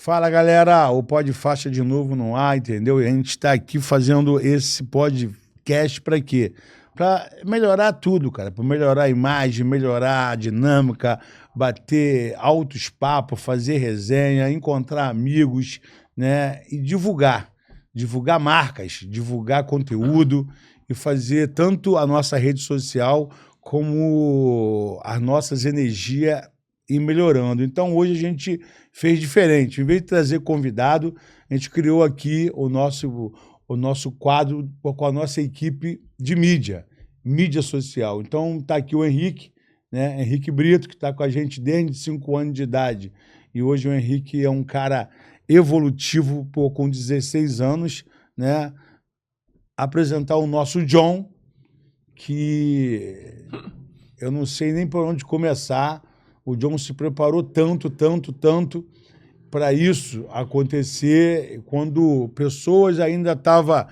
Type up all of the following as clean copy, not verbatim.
Fala, galera, o Pod Faixa de novo no ar, entendeu? E a gente está aqui fazendo esse podcast para quê? Para melhorar tudo, cara, para melhorar a imagem, melhorar a dinâmica, bater altos papos, fazer resenha, encontrar amigos, né? E divulgar marcas, divulgar conteúdo e fazer tanto a nossa rede social como as nossas energias ir melhorando. Então, hoje a gente fez diferente. Em vez de trazer convidado, a gente criou aqui o nosso quadro com a nossa equipe de mídia social. Então, está aqui o Henrique, né? Henrique Brito, que está com a gente desde 5 anos de idade. E hoje o Henrique é um cara evolutivo, pô, com 16 anos, né? Apresentar o nosso John, que eu não sei nem por onde começar. O John se preparou tanto para isso acontecer. Quando pessoas ainda estavam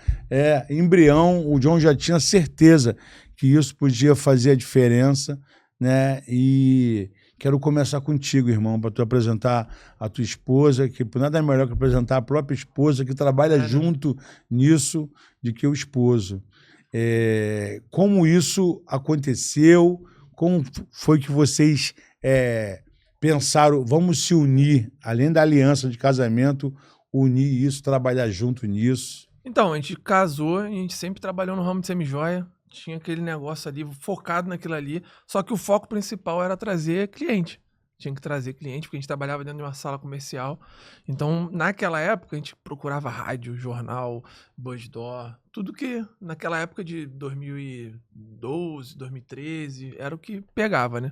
embrião, o John já tinha certeza que isso podia fazer a diferença, né? E quero começar contigo, irmão, para tu apresentar a tua esposa, que nada é melhor que apresentar a própria esposa, que trabalha junto nisso, de que o esposo. Como isso aconteceu? Como foi que vocês pensaram, vamos se unir, além da aliança de casamento, unir isso, trabalhar junto nisso? Então, a gente casou, a gente sempre trabalhou no ramo de semijoia, tinha aquele negócio ali, focado naquilo ali, só que o foco principal era trazer cliente. Tinha que trazer cliente, porque a gente trabalhava dentro de uma sala comercial. Então, naquela época, a gente procurava rádio, jornal, Buzzdoor, tudo que naquela época de 2012, 2013, era o que pegava, né?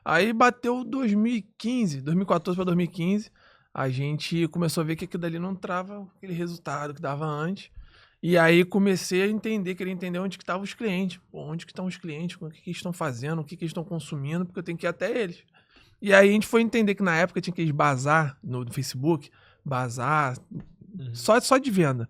Aí bateu 2014 para 2015, a gente começou a ver que aquilo dali não trava aquele resultado que dava antes. E aí comecei a entender, queria entender onde que estavam os clientes. Pô, onde que estão os clientes, o que eles estão fazendo, o que eles estão consumindo, porque eu tenho que ir até eles. E aí a gente foi entender que na época tinha aqueles bazar no Facebook, bazar, só de venda.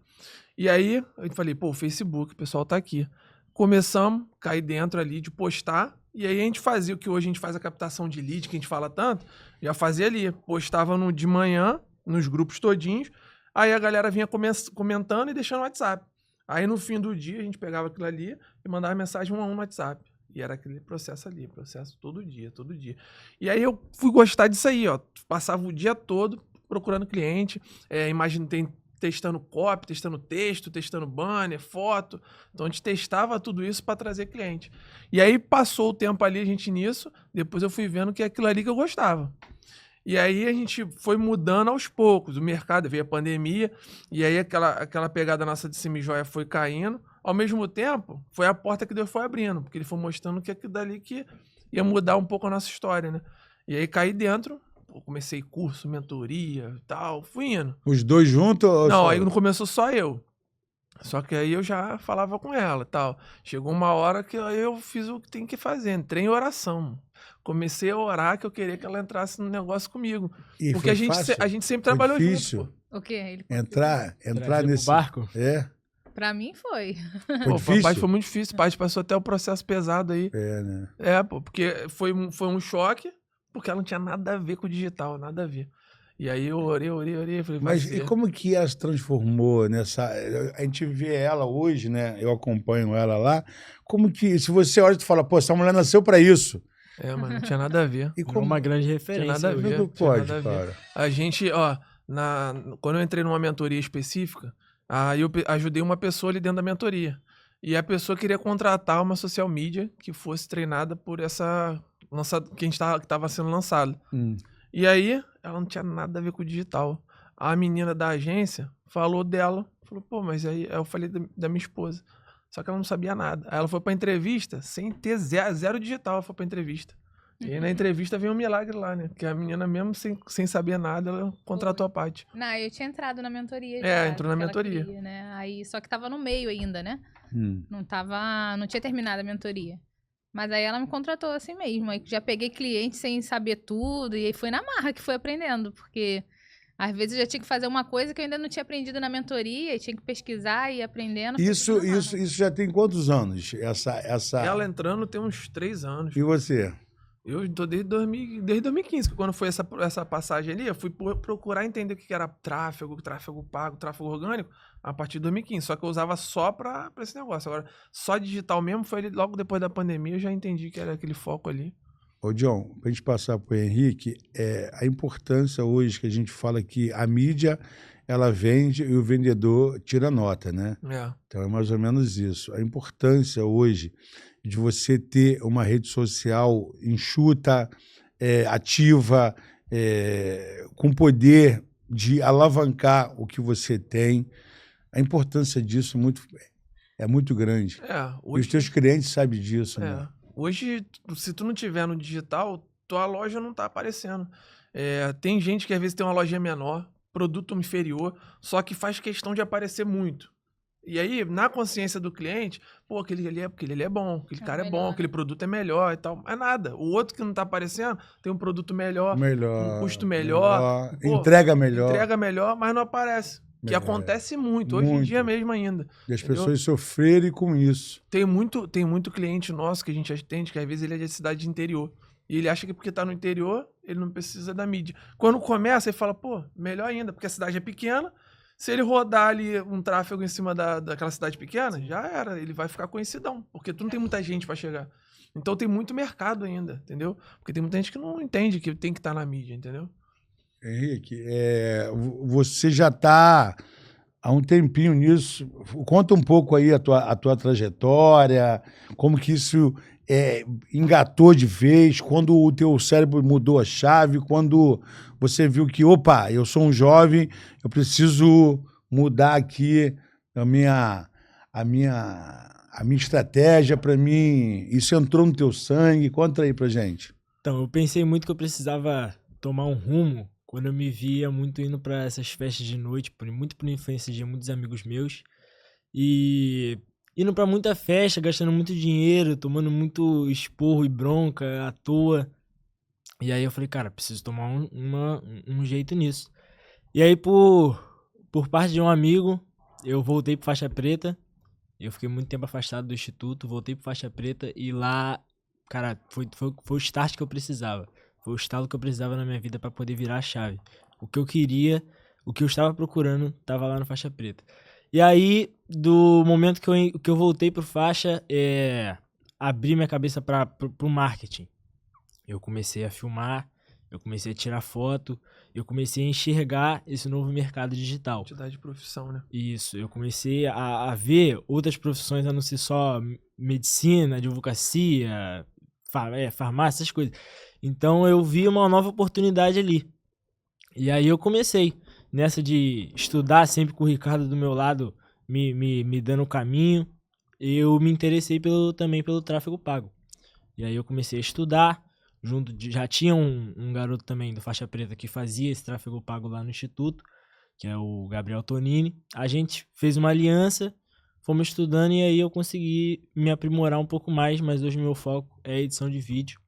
E aí eu falei, pô, o Facebook, o pessoal tá aqui. Começamos a cair dentro ali de postar, e aí a gente fazia o que hoje a gente faz a captação de lead, que a gente fala tanto, já fazia ali, postava de manhã, nos grupos todinhos, aí a galera vinha comentando e deixando no WhatsApp. Aí no fim do dia a gente pegava aquilo ali e mandava mensagem 1 a 1 no WhatsApp. E era aquele processo ali, processo todo dia. E aí eu fui gostar disso aí, ó. Passava o dia todo procurando cliente, testando copy, testando texto, testando banner, foto. Então a gente testava tudo isso para trazer cliente. E aí passou o tempo ali, a gente nisso, depois eu fui vendo que é aquilo ali que eu gostava. E aí a gente foi mudando aos poucos, o mercado, veio a pandemia, e aí aquela pegada nossa de semijoia foi caindo. Ao mesmo tempo, foi a porta que Deus foi abrindo, porque ele foi mostrando que aquilo dali que ia mudar um pouco a nossa história, né? E aí caí dentro, comecei curso, mentoria e tal, fui indo. Os dois juntos? Não, aí não começou só eu. Só que aí eu já falava com ela e tal. Chegou uma hora que eu fiz o que tem que fazer, entrei em oração. Comecei a orar que eu queria que ela entrasse no negócio comigo. E porque a gente sempre trabalhou difícil junto, pô. O quê? entrar nesse barco? Pra mim foi. Foi difícil? Papai foi muito difícil. Papai passou até o processo pesado aí. Né? Pô, porque foi um choque, porque ela não tinha nada a ver com o digital, nada a ver. E aí eu orei, falei, mas e como que ela se transformou nessa... A gente vê ela hoje, né? Eu acompanho ela lá. Como que, se você olha e tu fala, pô, essa mulher nasceu pra isso. Mas não tinha nada a ver. E como uma grande referência. Tinha nada a ver. Não pode, cara. A gente, quando eu entrei numa mentoria específica, aí eu ajudei uma pessoa ali dentro da mentoria. E a pessoa queria contratar uma social media que fosse treinada por essa... que estava sendo lançado. E aí, ela não tinha nada a ver com o digital. A menina da agência falou dela. Falou, pô, mas aí eu falei da minha esposa. Só que ela não sabia nada. Aí ela foi pra entrevista sem ter zero digital. Ela foi pra entrevista. E aí na entrevista veio um milagre lá, né? Porque a menina mesmo sem saber nada, ela contratou a Paty. Não, eu tinha entrado na mentoria. Entrou na mentoria. Queria, né? Aí, só que tava no meio ainda, né? Não tinha terminado a mentoria. Mas aí ela me contratou assim mesmo. Aí já peguei cliente sem saber tudo. E aí foi na marra que foi aprendendo. Porque às vezes eu já tinha que fazer uma coisa que eu ainda não tinha aprendido na mentoria. E tinha que pesquisar e ir aprendendo. Isso já tem quantos anos? Essa... Ela entrando tem uns 3 anos. E você? Eu tô desde 2015, que quando foi essa passagem ali, eu fui procurar entender o que era tráfego pago, tráfego orgânico, a partir de 2015. Só que eu usava só pra esse negócio. Agora, só digital mesmo, foi logo depois da pandemia, eu já entendi que era aquele foco ali. Ô, John, para a gente passar para o Henrique, a importância hoje que a gente fala que a mídia, ela vende e o vendedor tira nota, né? É. Então é mais ou menos isso. A importância hoje de você ter uma rede social enxuta, ativa, com poder de alavancar o que você tem. A importância disso é muito grande. E os teus clientes sabem disso, né? Hoje, se tu não tiver no digital, tua loja não tá aparecendo. Tem gente que às vezes tem uma loja menor, produto inferior, só que faz questão de aparecer muito. E aí, na consciência do cliente, pô, aquele ali é bom, aquele cara é bom, aquele produto é melhor e tal. Mas nada. O outro que não tá aparecendo tem um produto melhor, um custo melhor. Pô, entrega melhor. Entrega melhor, mas não aparece. Que acontece muito, hoje em dia mesmo ainda. E as pessoas sofrerem com isso. Tem muito cliente nosso que a gente atende, que às vezes ele é de cidade de interior. E ele acha que porque tá no interior, ele não precisa da mídia. Quando começa, ele fala, pô, melhor ainda, porque a cidade é pequena. Se ele rodar ali um tráfego em cima daquela cidade pequena, já era. Ele vai ficar conhecidão, porque tu não tem muita gente para chegar. Então tem muito mercado ainda, entendeu? Porque tem muita gente que não entende que tem que estar na mídia, entendeu? Henrique, você já está há um tempinho nisso. Conta um pouco aí a tua trajetória, como que isso engatou de vez, quando o teu cérebro mudou a chave, quando você viu que, opa, eu sou um jovem, eu preciso mudar aqui a minha estratégia para mim. Isso entrou no teu sangue. Conta aí pra gente. Então, eu pensei muito que eu precisava tomar um rumo quando eu me via muito indo para essas festas de noite, muito por influência de muitos amigos meus, e indo para muita festa, gastando muito dinheiro, tomando muito esporro e bronca à toa. E aí eu falei, cara, preciso tomar um jeito nisso. E aí, por parte de um amigo, eu voltei pro faixa preta. Eu fiquei muito tempo afastado do instituto, voltei pro faixa preta e lá, cara, foi o start que eu precisava. Foi o estalo que eu precisava na minha vida para poder virar a chave. O que eu queria, o que eu estava procurando, estava lá no faixa preta. E aí, do momento que eu voltei pro faixa, abri minha cabeça pro marketing. Eu comecei a filmar, eu comecei a tirar foto, eu comecei a enxergar esse novo mercado digital. Quantidade de profissão, né? Isso, eu comecei a ver outras profissões, a não ser só medicina, advocacia, farmácia, essas coisas. Então eu vi uma nova oportunidade ali. E aí eu comecei nessa de estudar sempre com o Ricardo do meu lado, me dando o caminho. Eu me interessei também pelo tráfego pago. E aí eu comecei a estudar. Já tinha um garoto também do faixa preta que fazia esse tráfego pago lá no instituto, que é o Gabriel Tonini. A gente fez uma aliança, fomos estudando e aí eu consegui me aprimorar um pouco mais, mas hoje meu foco é edição de vídeo.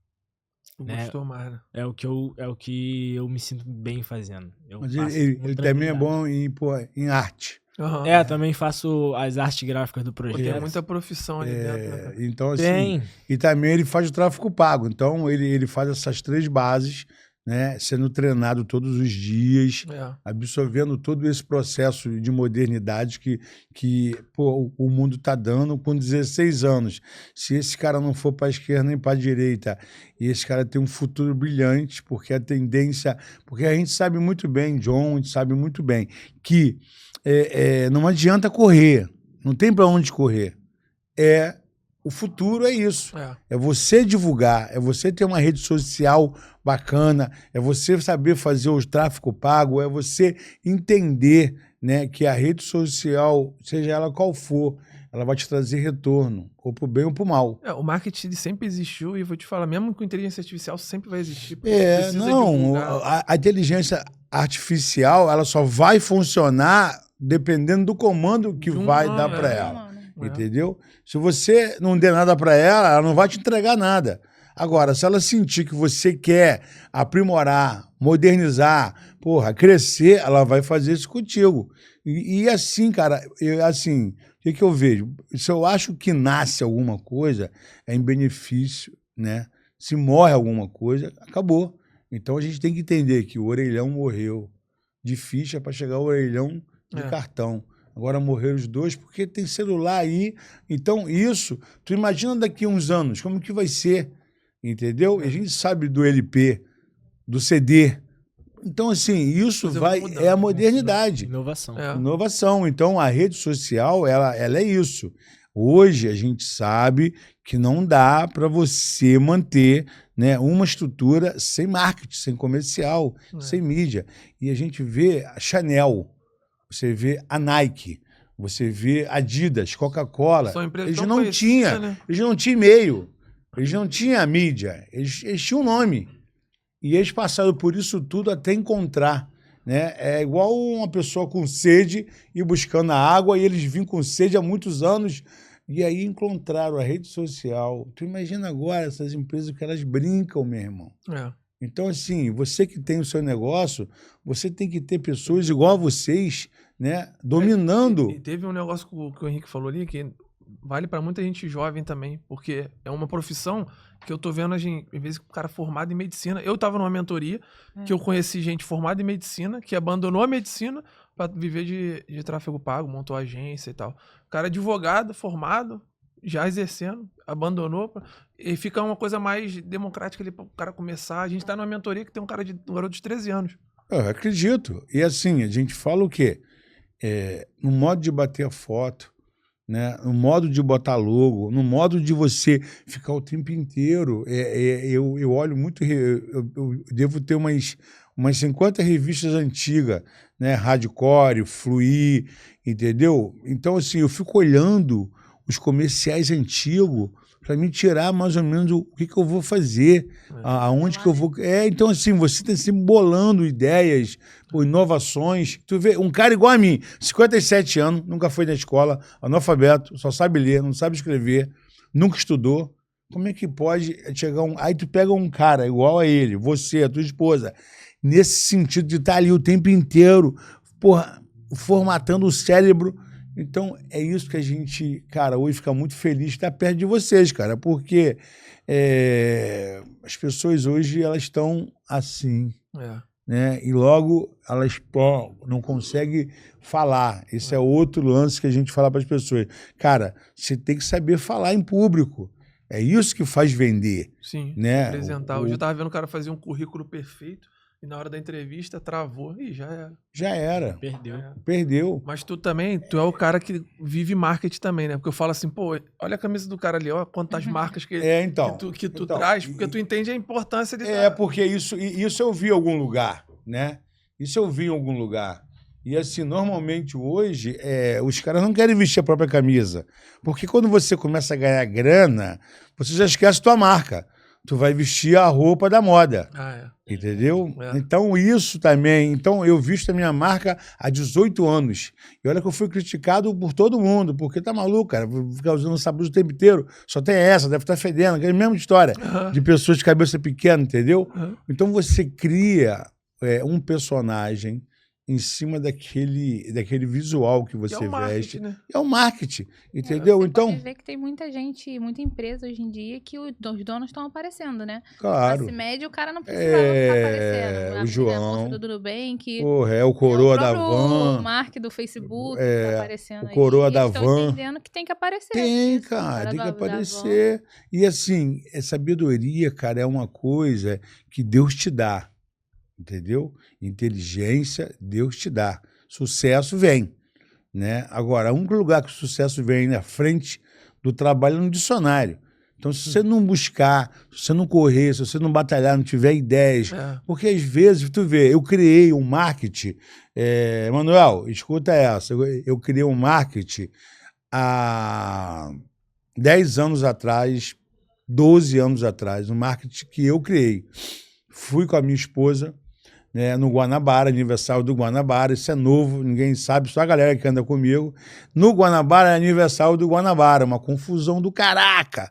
Gostou mais, né? É o que eu me sinto bem fazendo. Mas ele também é bom em arte. Uhum. Também faço as artes gráficas do projeto. Tem muita profissão ali dentro, né? Então, assim, e também ele faz o tráfego pago. Então, ele faz essas 3 bases, né? Sendo treinado todos os dias, absorvendo todo esse processo de modernidade que o mundo está dando com 16 anos. Se esse cara não for para a esquerda nem para a direita, e esse cara tem um futuro brilhante, porque a tendência... Porque a gente sabe muito bem, John, a gente sabe muito bem que não adianta correr, não tem para onde correr. O futuro é isso. É você divulgar, é você ter uma rede social bacana, é você saber fazer o tráfego pago, é você entender, né, que a rede social, seja ela qual for, ela vai te trazer retorno, ou pro bem ou pro mal. O marketing sempre existiu, e eu vou te falar, mesmo com inteligência artificial, sempre vai existir. A inteligência artificial, ela só vai funcionar dependendo do comando que vai dar para ela. Entendeu? Se você não der nada para ela não vai te entregar nada. Agora, se ela sentir que você quer aprimorar, modernizar, crescer, ela vai fazer isso contigo. E assim, cara, o que eu vejo? Se eu acho que nasce alguma coisa, é em benefício, né, Se morre alguma coisa, acabou. Então a gente tem que entender que o orelhão morreu de ficha para chegar ao orelhão de cartão. Agora morreram os dois porque tem celular aí. Então isso, tu imagina daqui a uns anos, como que vai ser, entendeu? A gente sabe do LP, do CD. Então, assim, isso é a modernidade. Inovação. Inovação. Então, a rede social, ela é isso. Hoje, a gente sabe que não dá para você manter, né, uma estrutura sem marketing, sem comercial, sem mídia. E a gente vê a Chanel, você vê a Nike, você vê Adidas, Coca-Cola. Eles não tinham, né? Eles não tinham e-mail, eles não tinham mídia, eles tinham um nome. E eles passaram por isso tudo até encontrar, né? É igual uma pessoa com sede e buscando a água, e eles vinham com sede há muitos anos, e aí encontraram a rede social. Tu imagina agora essas empresas que elas brincam, meu irmão. Então, assim, você que tem o seu negócio, você tem que ter pessoas igual a vocês, né, dominando. E teve um negócio que o Henrique falou ali, que vale para muita gente jovem também, porque é uma profissão que eu tô vendo, às vezes, o cara formado em medicina. Eu tava numa mentoria que eu conheci gente formada em medicina, que abandonou a medicina para viver de tráfego pago, montou agência e tal. O cara é advogado, formado, já exercendo, abandonou, e fica uma coisa mais democrática ali para o cara começar. A gente tá numa mentoria que tem um garoto de 13 anos. Eu acredito. E assim, a gente fala o quê? No modo de bater a foto, né? No modo de botar logo, no modo de você ficar o tempo inteiro. Eu olho muito, eu devo ter umas 50 revistas antigas, né? Hardcore, Fluir, entendeu? Então, assim, eu fico olhando os comerciais antigos para me tirar mais ou menos o que eu vou fazer, aonde que eu vou... Então, assim, você está sempre bolando ideias, inovações. Tu vê, um cara igual a mim, 57 anos, nunca foi na escola, analfabeto, só sabe ler, não sabe escrever, nunca estudou. Como é que pode chegar Aí tu pega um cara igual a ele, você, a tua esposa, nesse sentido de estar ali o tempo inteiro, porra, formatando o cérebro. Então, é isso que a gente, cara, hoje fica muito feliz de estar perto de vocês, cara, porque as pessoas hoje, elas estão assim, né? E logo elas não conseguem falar. Esse é outro lance que a gente fala para as pessoas. Cara, você tem que saber falar em público. É isso que faz vender. Sim, né? apresentar. Hoje eu estava vendo o cara fazer um currículo perfeito, e na hora da entrevista travou e já era. Já era. Perdeu. Mas tu é o cara que vive marketing também, né? Porque eu falo assim, pô, olha a camisa do cara ali, ó, quantas marcas que tu traz, porque tu entende a importância de... Porque isso eu vi em algum lugar, né? Isso eu vi em algum lugar. E assim, normalmente hoje, os caras não querem vestir a própria camisa. Porque quando você começa a ganhar grana, você já esquece tua marca. Tu vai vestir a roupa da moda. Entendeu? Então, isso também... Então, eu visto a minha marca há 18 anos. E olha que eu fui criticado por todo mundo, porque tá maluco, cara. Ficar usando sabão o tempo inteiro. Só tem essa, deve estar fedendo. Aquela mesma história de pessoas de cabeça pequena, entendeu? Então, você cria um personagem em cima daquele visual que você veste. Né? É o marketing, entendeu? Você então pode ver que tem muita gente, muita empresa hoje em dia que os donos estão aparecendo, né? Claro. Classe média, o cara não precisava ficar aparecendo. O João. Do Nubank. O Coroa da Van. O Mark do Facebook tá aparecendo o Coroa da Van. Van. Entendendo que tem que aparecer. Tem, cara, tem que aparecer. E assim, sabedoria, cara, é uma coisa que Deus te dá. Entendeu? Inteligência, Deus te dá. Sucesso vem, né? Agora, o único lugar que o sucesso vem na frente do trabalho é no dicionário. Então, se você não buscar, se você não correr, se você não batalhar, não tiver ideias... Porque, às vezes, tu vê, eu criei um marketing... Manuel, escuta essa. Eu criei um marketing há 10 anos atrás, 12 anos atrás, um marketing que eu criei. Fui com a minha esposa, né, no Guanabara, aniversário do Guanabara, isso é novo, ninguém sabe, só a galera que anda comigo. No Guanabara é aniversário do Guanabara, uma confusão do caraca.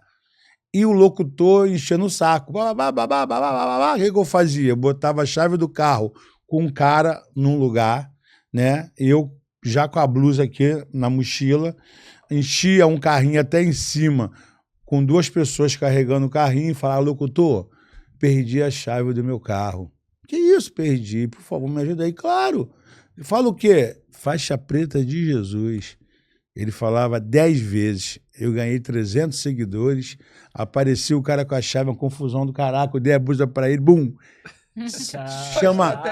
E o locutor enchendo o saco. O que eu fazia? Eu botava a chave do carro com um cara num lugar, né? Eu já com a blusa aqui na mochila, enchia um carrinho até em cima com 2 pessoas carregando o carrinho e falar, locutor, perdi a chave do meu carro. Que isso, perdi? Por favor, me ajuda aí. Claro. Fala o quê? Faixa preta de Jesus. Ele falava 10 vezes. Eu ganhei 300 seguidores. Apareceu o cara com a chave, uma confusão do caraca. Eu dei a blusa pra ele, bum. Chama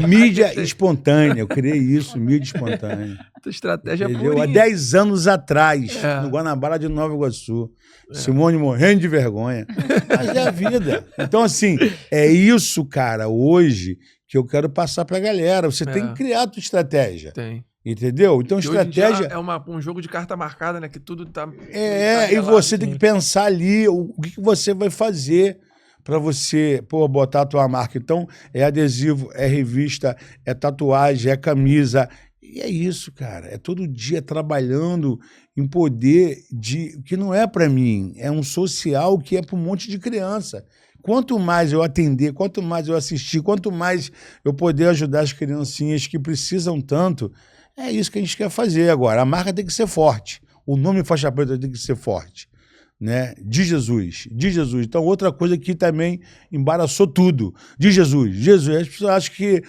mídia espontânea. Eu criei isso, mídia espontânea. Tua estratégia Entendeu? Há 10 anos atrás, no Guanabara de Nova Iguaçu. Simone morrendo de vergonha. Mas é a vida. Então, assim, é isso, cara, hoje que eu quero passar pra galera. Você tem que criar a tua estratégia. Tem. Entendeu? Então, E estratégia... é um jogo de carta marcada, né? Que tudo tá... e você tem que pensar ali o que você vai fazer para você, botar a tua marca. Então, é adesivo, é revista, é tatuagem, é camisa. E é isso, cara. É todo dia trabalhando em poder de... que não é para mim, é um social que é para um monte de criança. Quanto mais eu atender, quanto mais eu assistir, quanto mais eu poder ajudar as criancinhas que precisam tanto, é isso que a gente quer fazer agora. A marca tem que ser forte. O nome Faixa Preta tem que ser forte. Né? De Jesus. Então, outra coisa que também embaraçou tudo. De Jesus. As pessoas acham que...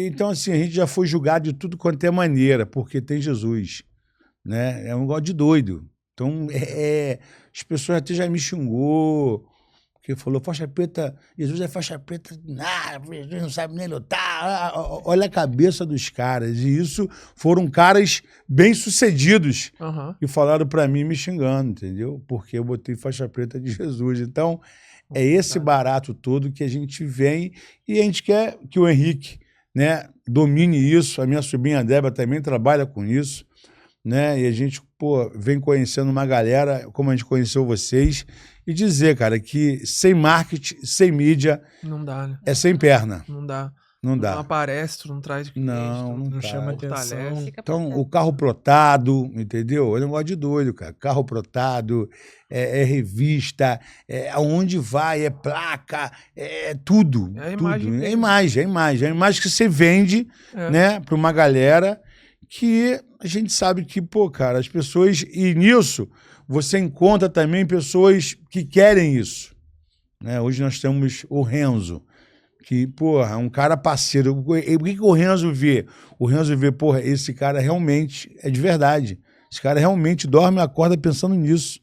Então, assim, a gente já foi julgado de tudo quanto é maneira, porque tem Jesus. Né? É um negócio de doido. Então, as pessoas até já me xingou, porque falou, faixa preta, Jesus é faixa preta, Jesus não sabe nem lutar. Olha a cabeça dos caras. E isso foram caras bem-sucedidos que falaram para mim me xingando, entendeu? Porque eu botei faixa preta de Jesus. Então, é esse barato todo que a gente vem e a gente quer que o Henrique, né, domine isso. A minha sobrinha Débora também trabalha com isso, né? E a gente, vem conhecendo uma galera, como a gente conheceu vocês, e dizer, cara, que sem marketing, sem mídia... Não dá, né? É sem perna. Não dá. Não dá. Não aparece, tu não traz cliente, não chama atenção. Então, o carro plotado, entendeu? É um negócio de doido, cara. Carro plotado, é revista, aonde vai, é placa, é tudo. É a imagem. Tudo. É a imagem que você vende, né, para uma galera que a gente sabe que, cara, as pessoas... E nisso, você encontra também pessoas que querem isso. Né? Hoje nós temos o Renzo, que, é um cara parceiro. O que o Renzo vê? O Renzo vê, esse cara realmente é de verdade. Esse cara realmente dorme e acorda pensando nisso.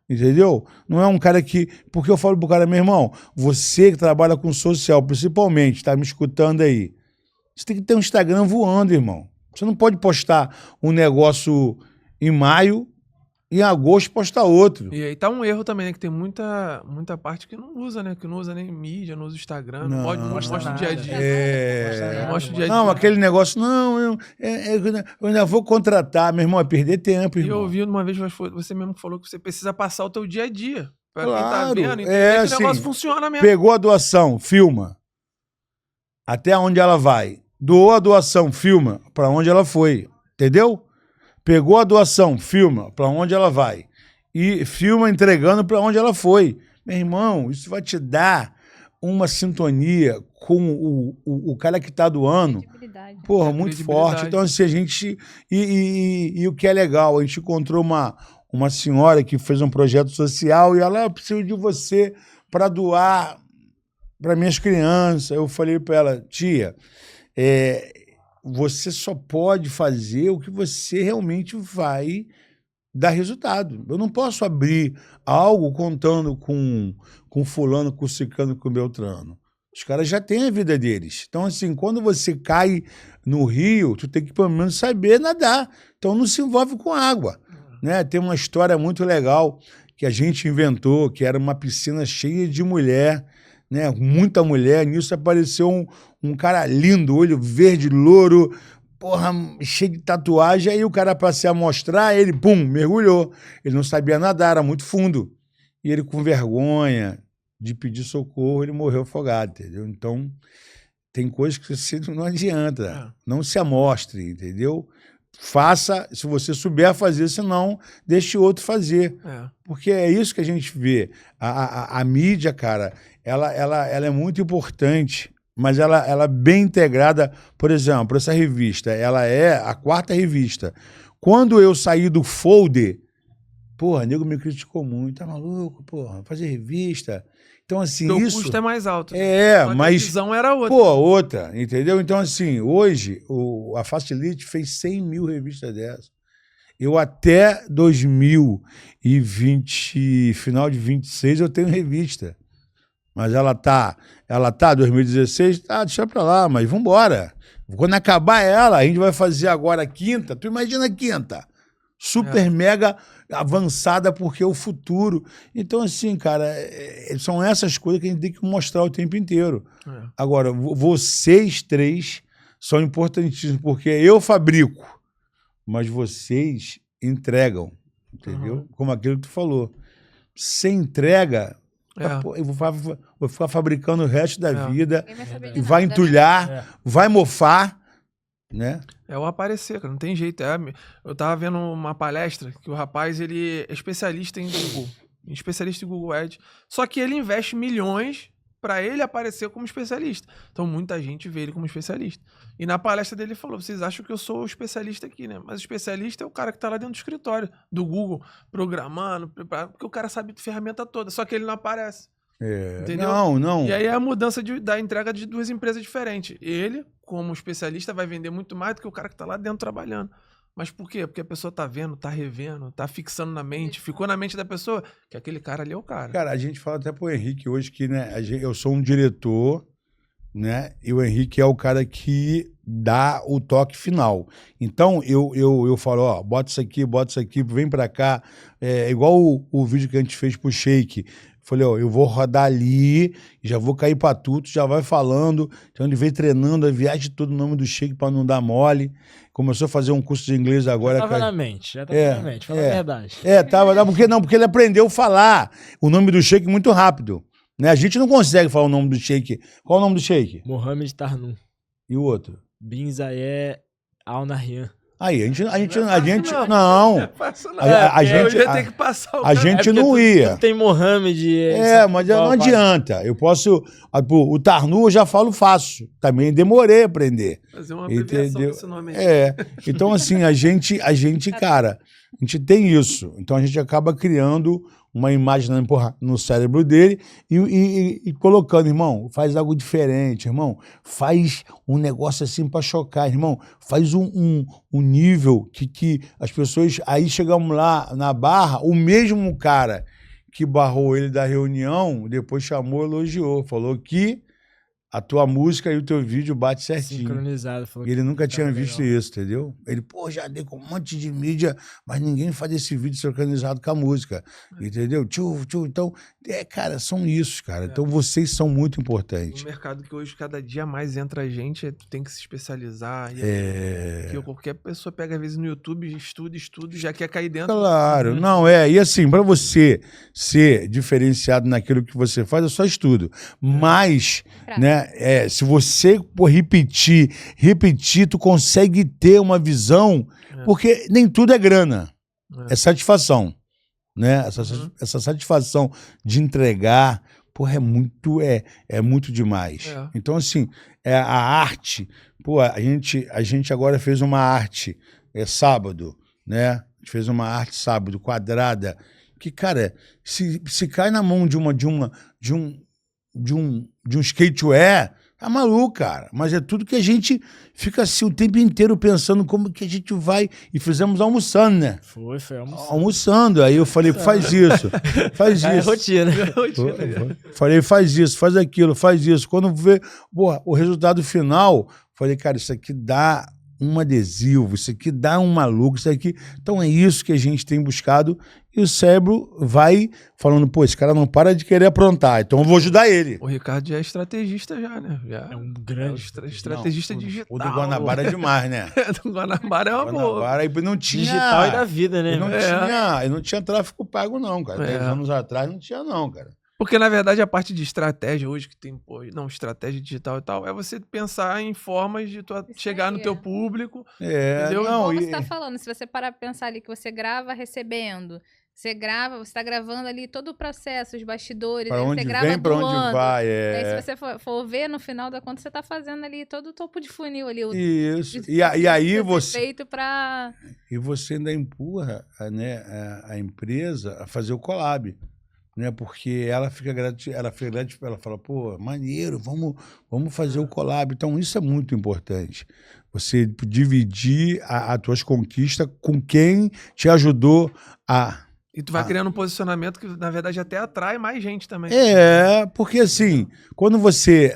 Entendeu? Não é um cara que... Porque eu falo pro cara, meu irmão, você que trabalha com social, principalmente, tá me escutando aí, você tem que ter um Instagram voando, irmão. Você não pode postar um negócio em maio e em agosto postar outro. E aí tá um erro também, né? Que tem muita parte que não usa, né? Que não usa nem mídia, não usa Instagram, não pode mostrar o dia a dia. Mostra o dia a dia. Não, aquele negócio, eu ainda vou contratar, meu irmão, é perder tempo, irmão. E eu ouvi uma vez, você mesmo falou que você precisa passar o teu dia a dia. Pra quem tá vendo, entender que o negócio funciona mesmo. Pegou a doação, filma. Até onde ela vai. Doou a doação, filma para onde ela foi, entendeu? Pegou a doação, filma para onde ela vai e filma entregando para onde ela foi. Meu irmão, isso vai te dar uma sintonia com o cara que está doando, muito forte. Então, assim, a gente... E o que é legal, a gente encontrou uma senhora que fez um projeto social e ela precisa de você para doar para minhas crianças. Eu falei para ela, tia... você só pode fazer o que você realmente vai dar resultado. Eu não posso abrir algo contando com fulano, com ciclano, com beltrano. Os caras já têm a vida deles. Então, assim, quando você cai no rio, tu tem que pelo menos saber nadar. Então, não se envolve com água. Né? Tem uma história muito legal que a gente inventou, que era uma piscina cheia de mulher, né? Muita mulher. Nisso apareceu um cara lindo, olho verde, louro, cheio de tatuagem. Aí o cara, para se amostrar, ele, mergulhou. Ele não sabia nadar, era muito fundo. E ele, com vergonha de pedir socorro, ele morreu afogado, entendeu? Então, tem coisas que você não adianta. Não se amostre, entendeu? Faça, se você souber fazer, senão deixe outro fazer. Porque é isso que a gente vê. A mídia, cara, ela é muito importante, mas ela bem integrada. Por exemplo, essa revista, ela é a 4ª revista. Quando eu saí do folder, Porra, nego me criticou muito. Tá maluco, porra, fazer revista. Então, assim, Teu isso... custo é mais alto. É, Só que mas... a visão era outra. Pô, outra, entendeu? Então, assim, hoje, a Facilite fez 100 mil revistas dessas. Eu até 2020, final de 26, eu tenho revista. Mas ela tá 2016, tá, deixa pra lá, mas vambora. Quando acabar ela, a gente vai fazer agora a quinta. Tu imagina a quinta. Super mega avançada, porque é o futuro. Então, assim, cara, são essas coisas que a gente tem que mostrar o tempo inteiro. Agora, vocês três são importantíssimos, porque eu fabrico, mas vocês entregam, entendeu? Como aquilo que tu falou. Você entrega, eu vou ficar fabricando o resto da vida, e vai entulhar, vai mofar, né? É o aparecer, cara, não tem jeito. Eu tava vendo uma palestra que o rapaz, ele é especialista em Google, especialista em Google Ads, só que ele investe milhões para ele aparecer como especialista. Então muita gente vê ele como especialista. E na palestra dele ele falou, vocês acham que eu sou o especialista aqui, né? Mas o especialista é o cara que tá lá dentro do escritório do Google, programando, porque o cara sabe a ferramenta toda, só que ele não aparece. Entendeu? Não. E aí é a mudança da entrega de duas empresas diferentes. Ele, como especialista, vai vender muito mais do que o cara que tá lá dentro trabalhando. Mas por quê? Porque a pessoa tá vendo, tá revendo, tá fixando na mente, ficou na mente da pessoa que aquele cara ali é o cara. Cara, a gente fala até pro Henrique hoje que, né, eu sou um diretor, né, e o Henrique é o cara que dá o toque final. Então, eu falo, ó, bota isso aqui, vem pra cá. É igual o vídeo que a gente fez pro Shake. Falei, ó, eu vou rodar ali, já vou cair pra tudo, já vai falando. Então ele veio treinando a viagem todo o nome do Shake pra não dar mole. Começou a fazer um curso de inglês agora. Já tava na mente, fala a verdade. Tava, porque ele aprendeu a falar o nome do Shake muito rápido. Né? A gente não consegue falar o nome do Shake. Qual é o nome do Shake? Mohamed Tarnum. E o outro? Bin Zayed Al Nahyan. Aí, a gente Não. Eu ia ter que passar o a gente não ia. Não tem Mohamed. Mas não adianta. Eu posso. O Tarnu eu já falo fácil. Também demorei a aprender. Fazer uma abreviação desse nome aí. Então, assim, a gente, cara, a gente tem isso. Então a gente acaba criando uma imagem no cérebro dele e colocando, irmão, faz algo diferente, irmão, faz um negócio assim pra chocar, irmão, faz um nível que as pessoas... Aí chegamos lá na Barra, o mesmo cara que barrou ele da reunião, depois chamou, elogiou, falou que a tua música e o teu vídeo bate certinho. Sincronizado. E ele nunca tinha visto isso, entendeu? Ele, já dei com um monte de mídia, mas ninguém faz esse vídeo sincronizado com a música, entendeu? Então, cara, são isso, cara. Então vocês são muito importantes. No mercado que hoje cada dia mais entra gente, tu tem que se especializar. Que qualquer pessoa pega, às vezes, no YouTube, estuda, já quer cair dentro. Claro, e assim, pra você ser diferenciado naquilo que você faz, é só estudo. Mas, né, se você repetir, tu consegue ter uma visão, porque nem tudo é grana, é satisfação, né? Essa satisfação de entregar, porra, é muito demais. Então, assim, a arte, a gente agora fez uma arte sábado, né? A gente fez uma arte sábado, quadrada, que, cara, se cai na mão de um skateware, tá maluco, cara. Mas é tudo que a gente fica assim o tempo inteiro pensando como que a gente vai... E fizemos almoçando, né? Foi almoçando. Almoçando. Aí eu falei, faz isso. É rotina. Falei, faz isso, faz aquilo, faz isso. Quando vê o resultado final, falei, cara, isso aqui dá um adesivo, isso aqui dá um maluco, isso aqui... Então é isso que a gente tem buscado e o cérebro vai falando, esse cara não para de querer aprontar, então eu vou ajudar ele. O Ricardo já é estrategista né? É um grande estrategista digital. O do Guanabara é demais, né? Do Guanabara é uma boa. Guanabara não tinha... Digital e da vida, né? Não tinha tráfego pago não, cara. 10 anos atrás não tinha não, cara. Porque, na verdade, a parte de estratégia hoje que tem, estratégia digital e tal, é você pensar em formas de tu chegar no teu público. Entendeu? Como você tá falando, se você parar pra pensar ali que você grava recebendo, Você grava, você tá gravando ali todo o processo, os bastidores, Pra aí onde você grava vem, pra onde doando. vai. Aí se você for ver, no final da conta, você tá fazendo ali todo o topo de funil ali. Isso. E aí você... Feito pra... E você ainda empurra, né, a empresa a fazer o collab, né? Porque ela fica ela fala, pô, maneiro, vamos fazer o collab. Então isso é muito importante. Você dividir as tuas conquistas com quem te ajudou a... E tu vai criando um posicionamento que, na verdade, até atrai mais gente também. Porque assim, quando você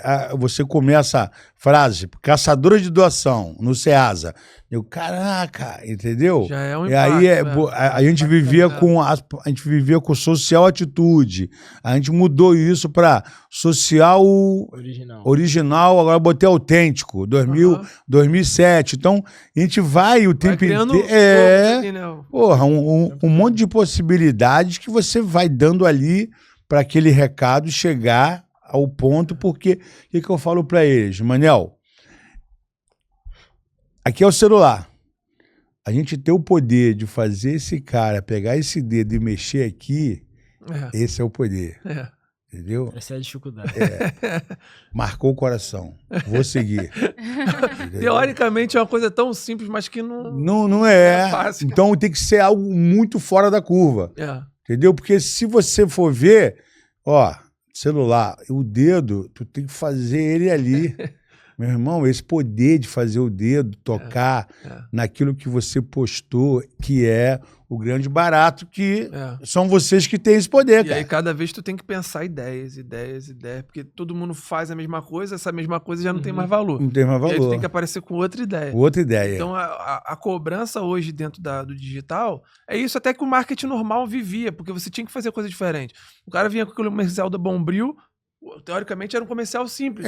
começa a frase, caçadora de doação, no Ceasa, eu, caraca, entendeu? Já é um E aí impacto, a gente vivia com social atitude, a gente mudou isso para social original, agora eu botei autêntico, 2007. Então, a gente vai o tempo inteiro. Porra, um monte de possibilidades que você vai dando ali para aquele recado chegar ao ponto, porque o que eu falo para eles? Manel, aqui é o celular. A gente ter o poder de fazer esse cara pegar esse dedo e mexer aqui, esse é o poder. Entendeu? Essa é a dificuldade. Marcou o coração. Vou seguir. Teoricamente é uma coisa tão simples, mas que não é. Fácil. Então tem que ser algo muito fora da curva. Entendeu? Porque se você for ver, ó, celular, o dedo, tu tem que fazer ele ali. Meu irmão, esse poder de fazer o dedo tocar naquilo que você postou, que é o grande barato, que são vocês que têm esse poder, cara. E aí cada vez tu tem que pensar ideias, porque todo mundo faz a mesma coisa, essa mesma coisa já não tem mais valor. Não tem mais valor. E aí tu tem que aparecer com outra ideia. Então a cobrança hoje dentro do digital é isso até que o marketing normal vivia, porque você tinha que fazer coisa diferente. O cara vinha com aquele comercial da Bombril, teoricamente era um comercial simples.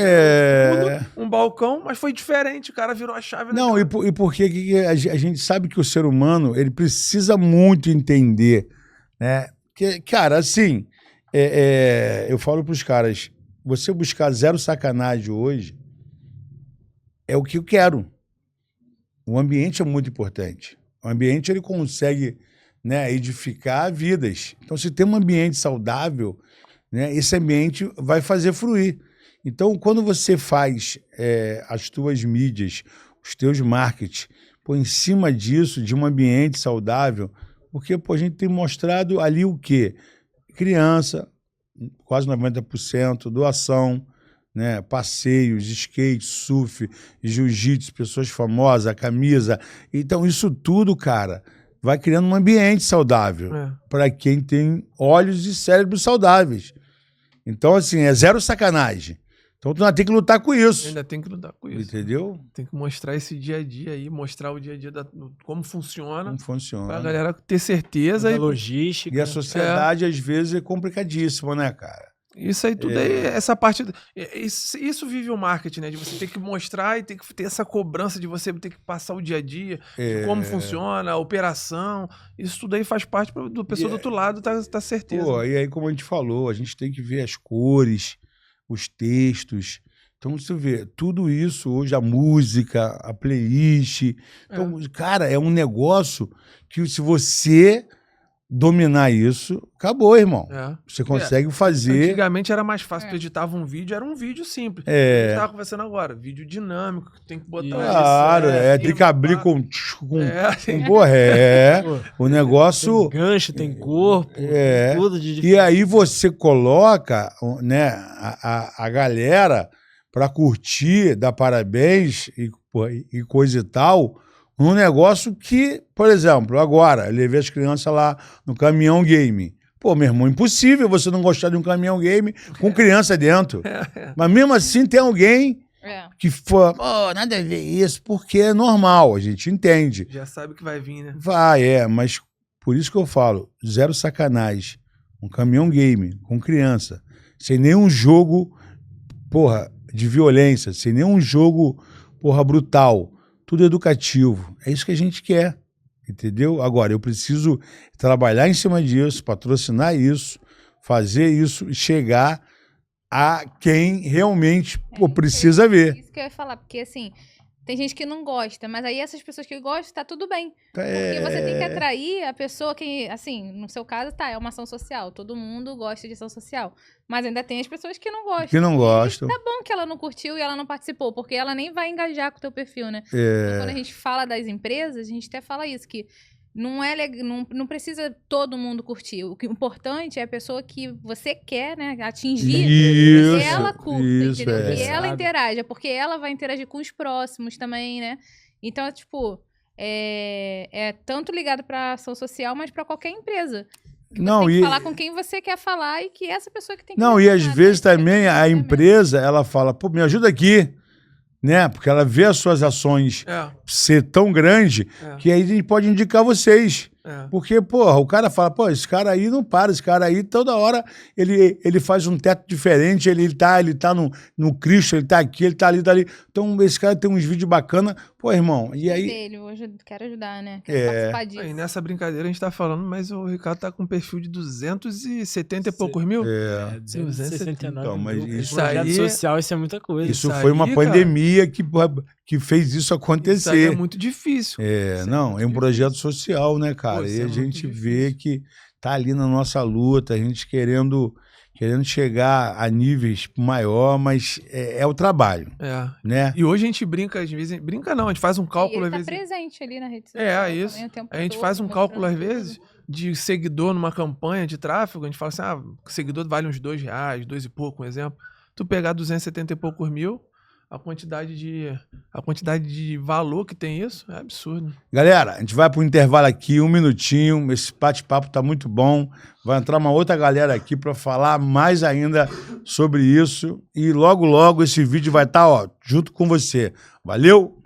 Um balcão, mas foi diferente. O cara virou a chave. Não, e porque a gente sabe que o ser humano ele precisa muito entender, né? Que, cara, assim, eu falo pros caras, você buscar zero sacanagem hoje é o que eu quero. O ambiente é muito importante. O ambiente ele consegue, né, edificar vidas. Então, se tem um ambiente saudável, né, esse ambiente vai fazer fluir. Então, quando você faz as tuas mídias, os teus marketing, em cima disso, de um ambiente saudável, porque a gente tem mostrado ali o quê? Criança, quase 90%, doação, né, passeios, skate, surf, jiu-jitsu, pessoas famosas, a camisa. Então, isso tudo, cara, vai criando um ambiente saudável para quem tem olhos e cérebros saudáveis. Então, assim, é zero sacanagem. Então, tu ainda tem que lutar com isso. Ainda tem que lutar com isso. Entendeu? Tem que mostrar esse dia a dia aí, mostrar o dia a dia como funciona. Como funciona. Pra galera ter certeza. A logística. E a sociedade, às vezes, é complicadíssima, né, cara? Isso aí tudo aí, essa parte... Isso vive o marketing, né? De você ter que mostrar e ter que ter essa cobrança de você ter que passar o dia a dia, de como funciona, a operação. Isso tudo aí faz parte do pessoa do outro lado, tá certeza. Pô, e aí, como a gente falou, a gente tem que ver as cores, os textos. Então, você vê, tudo isso hoje, a música, a playlist. Então, cara, é um negócio que se você dominar isso, acabou, irmão. Você consegue fazer... Antigamente era mais fácil, tu editava um vídeo, era um vídeo simples. A gente tava conversando agora, vídeo dinâmico, que tem que botar... Claro, tem que abrir com o negócio... Tem gancho, tem corpo, tudo de diferente. E aí você coloca, né, a galera para curtir, dar parabéns e coisa e tal... Um negócio que, por exemplo, agora, eu levei as crianças lá no caminhão game. Pô, meu irmão, impossível você não gostar de um caminhão game com criança dentro. Mas mesmo assim tem alguém que fala, pô, nada a ver isso, porque é normal, a gente entende. Já sabe que vai vir, né? Vai, mas por isso que eu falo, zero sacanagem. Um caminhão game com criança, sem nenhum jogo, porra, de violência, sem nenhum jogo, porra, brutal. Tudo educativo. É isso que a gente quer, entendeu? Agora, eu preciso trabalhar em cima disso, patrocinar isso, fazer isso e chegar a quem realmente precisa ver. Isso que eu ia falar, porque assim, Tem gente que não gosta, mas aí essas pessoas que gostam, tá tudo bem. É. Porque você tem que atrair a pessoa que, assim, no seu caso, tá, é uma ação social. Todo mundo gosta de ação social. Mas ainda tem as pessoas que não gostam. Que não gostam. Tá bom que ela não curtiu e ela não participou, porque ela nem vai engajar com o teu perfil, né? É. Então, quando a gente fala das empresas, a gente até fala isso, que não precisa todo mundo curtir. O importante é a pessoa que você quer, né, atingir, Isso, que ela curta, isso, entendeu? é. Que ela Sabe? interaja, porque ela vai interagir com os próximos também, né? Então, tipo, é tanto ligado pra ação social, mas pra qualquer empresa. Que você Não, tem que e- falar com quem você quer falar e que essa pessoa que tem que Não, e às falar, vezes né? também a empresa, ela fala, pô, me ajuda aqui, né? Porque ela vê as suas ações ser tão grande que aí a gente pode indicar vocês. Porque, porra, o cara fala, pô, esse cara aí não para, esse cara aí toda hora ele faz um teto diferente, ele tá no Cristo, ele tá aqui, ele tá ali, tá ali. Então, esse cara tem uns vídeos bacanas, pô, irmão, e aí... Dele, hoje eu quero ajudar, né? Quero participar disso. Aí nessa brincadeira a gente tá falando, mas o Ricardo tá com um perfil de 270 e poucos mil. 269 Então, mas mil. isso Projeto aí- social, isso é muita coisa. Isso Isso foi aí, uma cara. pandemia que fez isso Isso aí acontecer. é muito difícil. É, Isso não, muito é um projeto difícil. social, né, cara? Pô, isso E é a muito gente vê difícil. que tá ali na nossa luta, a gente querendo chegar a níveis maior, mas é o trabalho, É. né? E hoje a gente brinca, às vezes. Brinca não, a gente faz um E cálculo ele às tá vezes. presente ali na rede social. Isso. também o tempo A gente todo, faz um cálculo às mostrando vezes tudo. de seguidor numa campanha de tráfego. A gente fala assim: o seguidor vale uns R$2, 2 e pouco, um exemplo. Tu pegar 270 e poucos mil, a quantidade de valor que tem isso é absurdo. Galera, a gente vai pro intervalo aqui, 1 minutinho. Esse bate-papo tá muito bom. Vai entrar uma outra galera aqui para falar mais ainda sobre isso. E logo, logo esse vídeo vai estar, junto com você. Valeu!